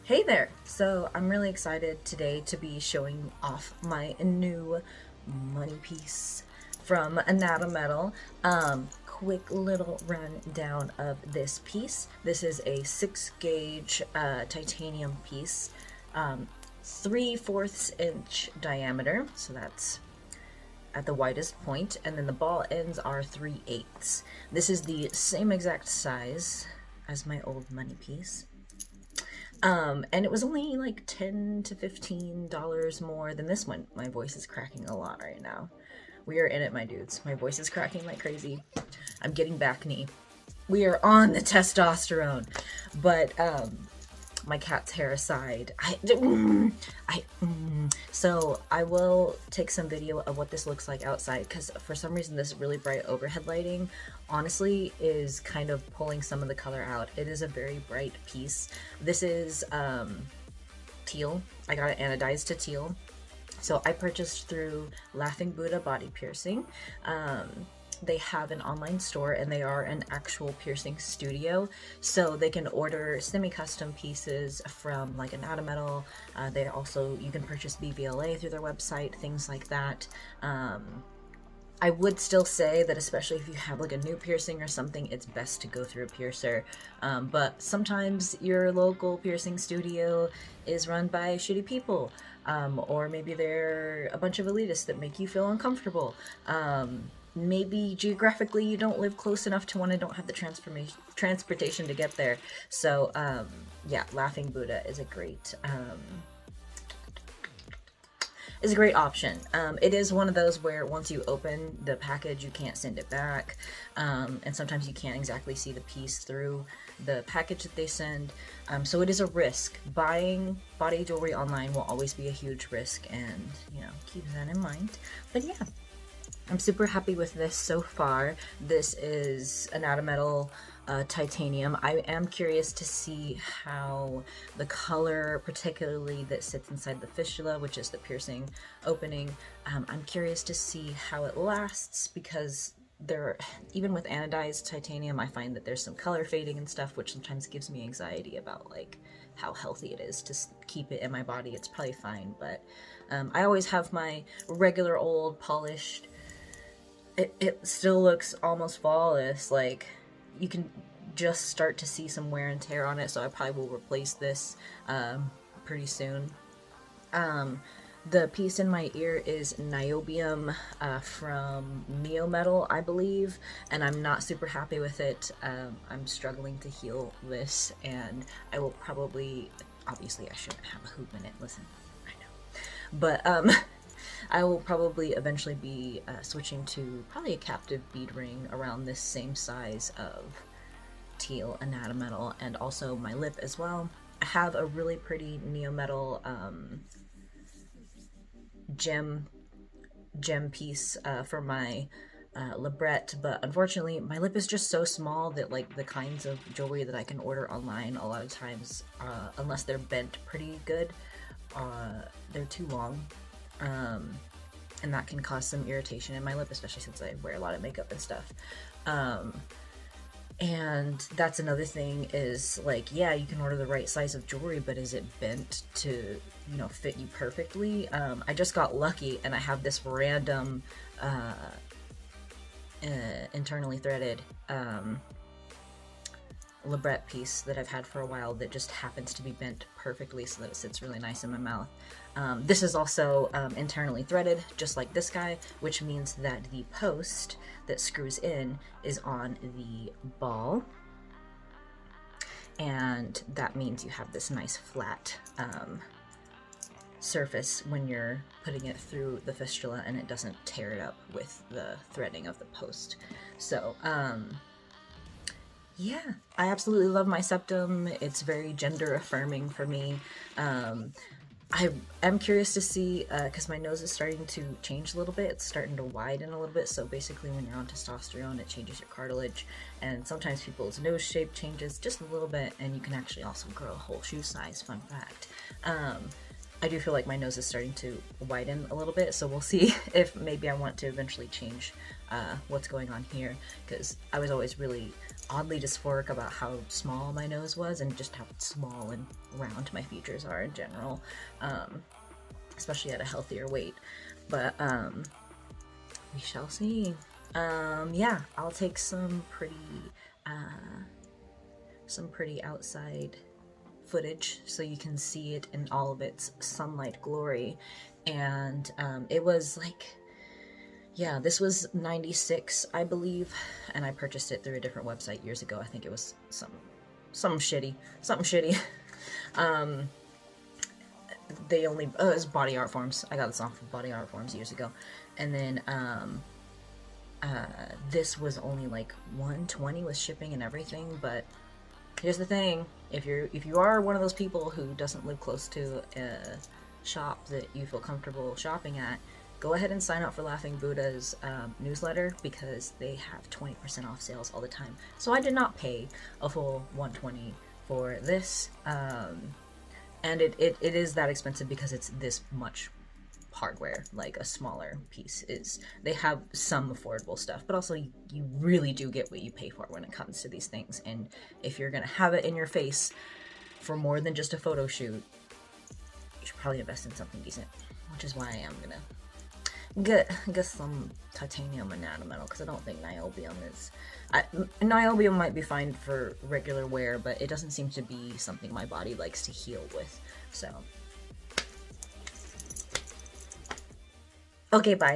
Hey there! So I'm really excited today to be showing off my new money piece from Anatometal. Quick little rundown of this piece. This is a 6 gauge titanium piece, 3/4 inch diameter, so that's at the widest point, and then the ball ends are 3/8. This is the same exact size as my old money piece. And it was only like $10 to $15 more than this one. My voice is cracking a lot right now. We are in it, my dudes. My voice is cracking like crazy. I'm getting back knee. We are on the testosterone. But, my cat's hair aside, so I will take some video of what this looks like outside, because for some reason this really bright overhead lighting honestly is kind of pulling some of the color out. It is a very bright piece. This is teal. I got it anodized to teal. So I purchased through Laughing Buddha Body Piercing. They have an online store and they are an actual piercing studio, so they can order semi-custom pieces from like Anatometal. They also, you can purchase BVLA through their website, things like that. I would still say that especially if you have like a new piercing or something, it's best to go through a piercer. But sometimes your local piercing studio is run by shitty people, or maybe they're a bunch of elitists that make you feel uncomfortable. Maybe geographically you don't live close enough to one and don't have the transportation to get there. So yeah, Laughing Buddha is a great option. It is one of those where once you open the package, you can't send it back, and sometimes you can't exactly see the piece through the package that they send. So it is a risk. Buying body jewelry online will always be a huge risk, and you know, keep that in mind. But yeah, I'm super happy with this so far. This is Anatometal titanium. I am curious to see how the color, particularly that sits inside the fistula, which is the piercing opening, I'm curious to see how it lasts, because even with anodized titanium, I find that there's some color fading and stuff, which sometimes gives me anxiety about like how healthy it is to keep it in my body. It's probably fine, but I always have my regular old polished. It still looks almost flawless. Like, you can just start to see some wear and tear on it, so I probably will replace this pretty soon. The piece in my ear is niobium from Neometal, I believe, and I'm not super happy with it. I'm struggling to heal this, and I will probably, obviously I shouldn't have a hoop in it, listen, I know, but I will probably eventually be switching to probably a captive bead ring around this same size of teal Anatometal, and also my lip as well. I have a really pretty Neometal gem piece for my libret, but unfortunately my lip is just so small that like the kinds of jewelry that I can order online a lot of times, unless they're bent pretty good, they're too long. And that can cause some irritation in my lip, especially since I wear a lot of makeup and stuff. And that's another thing, is like, yeah, you can order the right size of jewelry, but is it bent to, you know, fit you perfectly? I just got lucky and I have this random internally threaded libret piece that I've had for a while that just happens to be bent perfectly so that it sits really nice in my mouth. This is also internally threaded, just like this guy, which means that the post that screws in is on the ball, and that means you have this nice flat surface when you're putting it through the fistula, and it doesn't tear it up with the threading of the post. So yeah, I absolutely love my septum. It's very gender affirming for me. I am curious to see, because my nose is starting to change a little bit. It's starting to widen a little bit. So basically when you're on testosterone, it changes your cartilage. And sometimes people's nose shape changes just a little bit, and you can actually also grow a whole shoe size, fun fact. I do feel like my nose is starting to widen a little bit, so we'll see if maybe I want to eventually change what's going on here, because I was always really oddly dysphoric about how small my nose was and just how small and round my features are in general, especially at a healthier weight. But we shall see. Yeah, I'll take some pretty outside footage so you can see it in all of its sunlight glory. And it was like, yeah, this was 96, I believe, and I purchased it through a different website years ago. I think it was something shitty. They only, it was Body Art Forms. I got this off of Body Art Forms years ago. And then this was only like $120 with shipping and everything. But here's the thing: if you are one of those people who doesn't live close to a shop that you feel comfortable shopping at, go ahead and sign up for Laughing Buddha's newsletter, because they have 20% off sales all the time. So I did not pay a full $120 for this, and it is that expensive because it's this much hardware. Like a smaller piece is, they have some affordable stuff, but also you really do get what you pay for when it comes to these things. And if you're gonna have it in your face for more than just a photo shoot, you should probably invest in something decent, which is why I am gonna get some titanium Anatometal, because I don't think niobium is... niobium might be fine for regular wear, but it doesn't seem to be something my body likes to heal with, so... Okay, bye.